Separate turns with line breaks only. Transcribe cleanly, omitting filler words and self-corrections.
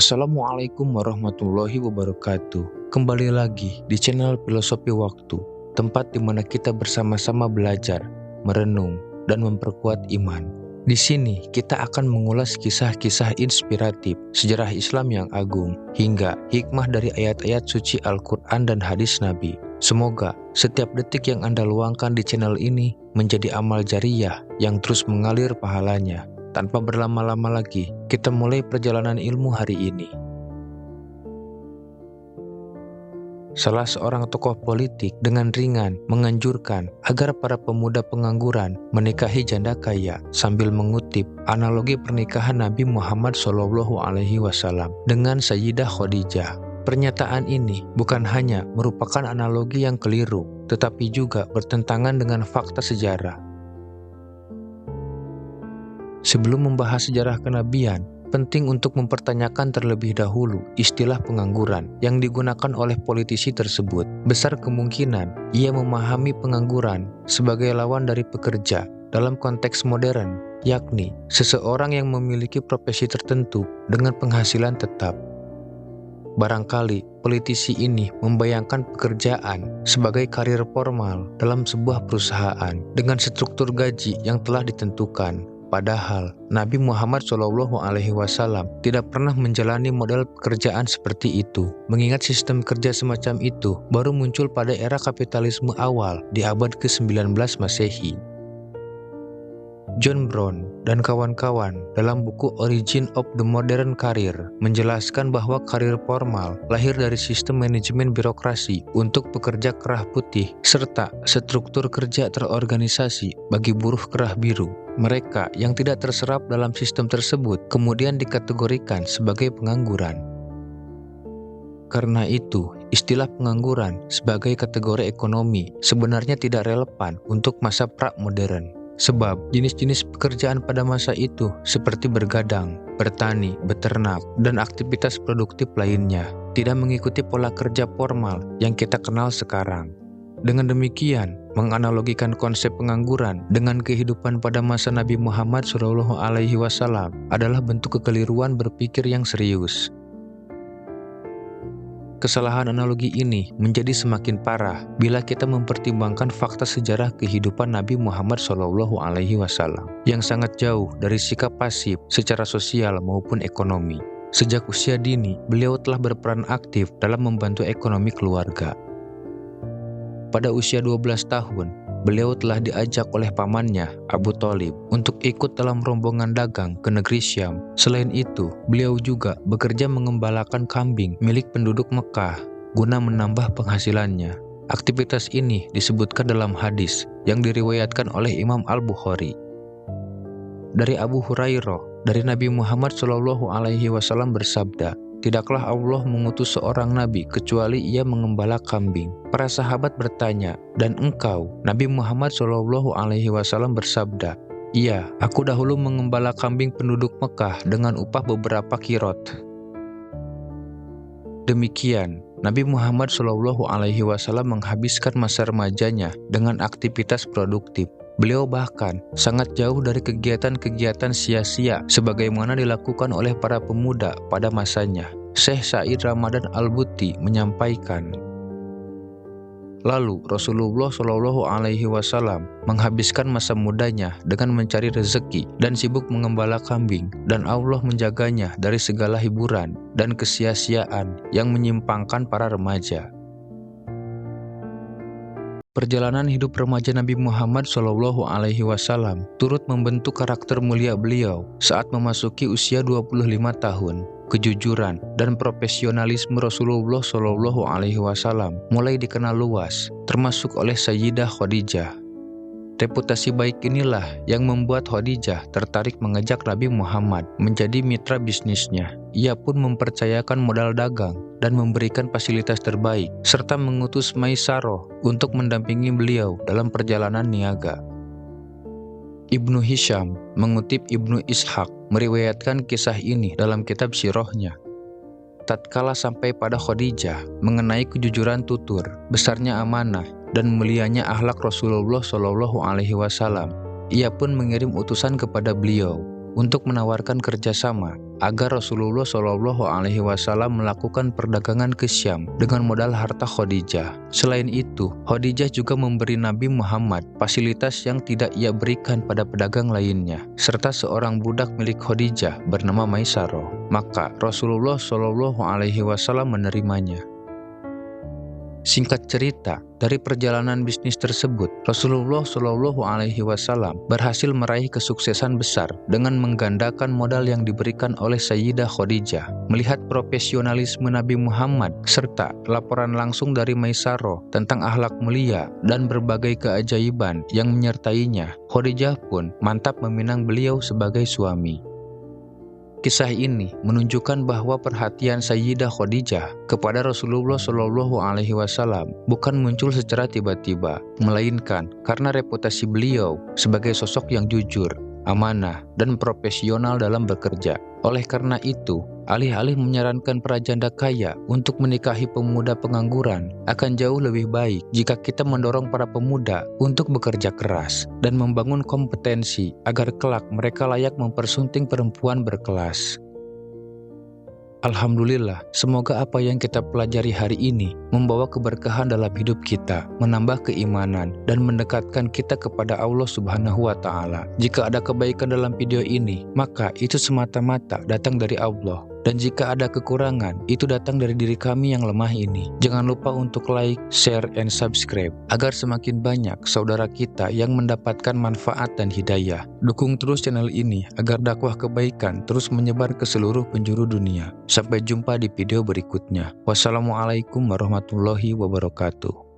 Assalamualaikum warahmatullahi wabarakatuh. Kembali lagi di channel Filosofi Waktu, tempat di mana kita bersama-sama belajar, merenung, dan memperkuat iman. Di sini kita akan mengulas kisah-kisah inspiratif, sejarah Islam yang agung, hingga hikmah dari ayat-ayat suci Al-Quran dan hadis Nabi. Semoga setiap detik yang Anda luangkan di channel ini menjadi amal jariyah yang terus mengalir pahalanya. Tanpa berlama-lama lagi, kita mulai perjalanan ilmu hari ini. Salah seorang tokoh politik dengan ringan menganjurkan agar para pemuda pengangguran menikahi janda kaya sambil mengutip analogi pernikahan Nabi Muhammad SAW dengan Sayyidah Khadijah. Pernyataan ini bukan hanya merupakan analogi yang keliru, tetapi juga bertentangan dengan fakta sejarah. Sebelum membahas sejarah kenabian, penting untuk mempertanyakan terlebih dahulu istilah pengangguran yang digunakan oleh politisi tersebut. Besar kemungkinan ia memahami pengangguran sebagai lawan dari pekerja dalam konteks modern, yakni seseorang yang memiliki profesi tertentu dengan penghasilan tetap. Barangkali politisi ini membayangkan pekerjaan sebagai karir formal dalam sebuah perusahaan dengan struktur gaji yang telah ditentukan. Padahal Nabi Muhammad SAW tidak pernah menjalani model pekerjaan seperti itu, mengingat sistem kerja semacam itu baru muncul pada era kapitalisme awal di abad ke-19 Masehi. John Brown dan kawan-kawan dalam buku Origin of the Modern Career menjelaskan bahwa karir formal lahir dari sistem manajemen birokrasi untuk pekerja kerah putih serta struktur kerja terorganisasi bagi buruh kerah biru. Mereka yang tidak terserap dalam sistem tersebut kemudian dikategorikan sebagai pengangguran. Karena itu, istilah pengangguran sebagai kategori ekonomi sebenarnya tidak relevan untuk masa pra-modern. Sebab jenis-jenis pekerjaan pada masa itu seperti bergadang, bertani, beternak, dan aktivitas produktif lainnya tidak mengikuti pola kerja formal yang kita kenal sekarang. Dengan demikian, menganalogikan konsep pengangguran dengan kehidupan pada masa Nabi Muhammad SAW adalah bentuk kekeliruan berpikir yang serius. Kesalahan analogi ini menjadi semakin parah bila kita mempertimbangkan fakta sejarah kehidupan Nabi Muhammad SAW yang sangat jauh dari sikap pasif secara sosial maupun ekonomi. Sejak usia dini, beliau telah berperan aktif dalam membantu ekonomi keluarga. Pada usia 12 tahun, beliau telah diajak oleh pamannya, Abu Thalib, untuk ikut dalam rombongan dagang ke negeri Syam. Selain itu, beliau juga bekerja mengembalakan kambing milik penduduk Mekah guna menambah penghasilannya. Aktivitas ini disebutkan dalam hadis yang diriwayatkan oleh Imam Al-Bukhari. Dari Abu Hurairah, dari Nabi Muhammad SAW bersabda, "Tidaklah Allah mengutus seorang nabi kecuali ia mengembala kambing." Para sahabat bertanya, "Dan engkau?" Nabi Muhammad SAW bersabda, "Iya, aku dahulu mengembala kambing penduduk Mekah dengan upah beberapa kirot." Demikian, Nabi Muhammad SAW menghabiskan masa remajanya dengan aktivitas produktif. Beliau bahkan sangat jauh dari kegiatan-kegiatan sia-sia sebagaimana dilakukan oleh para pemuda pada masanya. Syekh Said Ramadan Al-Buti menyampaikan, lalu Rasulullah SAW menghabiskan masa mudanya dengan mencari rezeki dan sibuk mengembala kambing, dan Allah menjaganya dari segala hiburan dan kesia-siaan yang menyimpangkan para remaja. Perjalanan hidup remaja Nabi Muhammad SAW turut membentuk karakter mulia beliau saat memasuki usia 25 tahun. Kejujuran dan profesionalisme Rasulullah SAW mulai dikenal luas, termasuk oleh Sayyidah Khadijah. Reputasi baik inilah yang membuat Khadijah tertarik mengajak Nabi Muhammad menjadi mitra bisnisnya. Ia pun mempercayakan modal dagang dan memberikan fasilitas terbaik, serta mengutus Maisarah untuk mendampingi beliau dalam perjalanan niaga. Ibnu Hisham mengutip Ibnu Ishaq meriwayatkan kisah ini dalam kitab sirahnya. Tatkala sampai pada Khadijah mengenai kejujuran tutur, besarnya amanah, dan mulianya akhlak Rasulullah SAW, ia pun mengirim utusan kepada beliau untuk menawarkan kerjasama agar Rasulullah Shallallahu Alaihi Wasallam melakukan perdagangan ke Syam dengan modal harta Khadijah. Selain itu, Khadijah juga memberi Nabi Muhammad fasilitas yang tidak ia berikan pada pedagang lainnya, serta seorang budak milik Khadijah bernama Maisarah. Maka Rasulullah Shallallahu Alaihi Wasallam menerimanya. Singkat cerita, dari perjalanan bisnis tersebut, Rasulullah Shallallahu Alaihi Wasallam berhasil meraih kesuksesan besar dengan menggandakan modal yang diberikan oleh Sayyidah Khadijah. Melihat profesionalisme Nabi Muhammad serta laporan langsung dari Maisarah tentang akhlak mulia dan berbagai keajaiban yang menyertainya, Khadijah pun mantap meminang beliau sebagai suami. Kisah ini menunjukkan bahwa perhatian Sayyidah Khadijah kepada Rasulullah Shallallahu Alaihi Wasallam bukan muncul secara tiba-tiba, melainkan karena reputasi beliau sebagai sosok yang jujur, amanah, dan profesional dalam bekerja. Oleh karena itu, alih-alih menyarankan para janda kaya untuk menikahi pemuda pengangguran, akan jauh lebih baik jika kita mendorong para pemuda untuk bekerja keras dan membangun kompetensi agar kelak mereka layak mempersunting perempuan berkelas. Alhamdulillah, semoga apa yang kita pelajari hari ini membawa keberkahan dalam hidup kita, menambah keimanan, dan mendekatkan kita kepada Allah Subhanahu wa Ta'ala. Jika ada kebaikan dalam video ini, maka itu semata-mata datang dari Allah. Dan jika ada kekurangan, itu datang dari diri kami yang lemah ini. Jangan lupa untuk like, share, and subscribe, agar semakin banyak saudara kita yang mendapatkan manfaat dan hidayah. Dukung terus channel ini agar dakwah kebaikan terus menyebar ke seluruh penjuru dunia. Sampai jumpa di video berikutnya. Wassalamualaikum warahmatullahi wabarakatuh.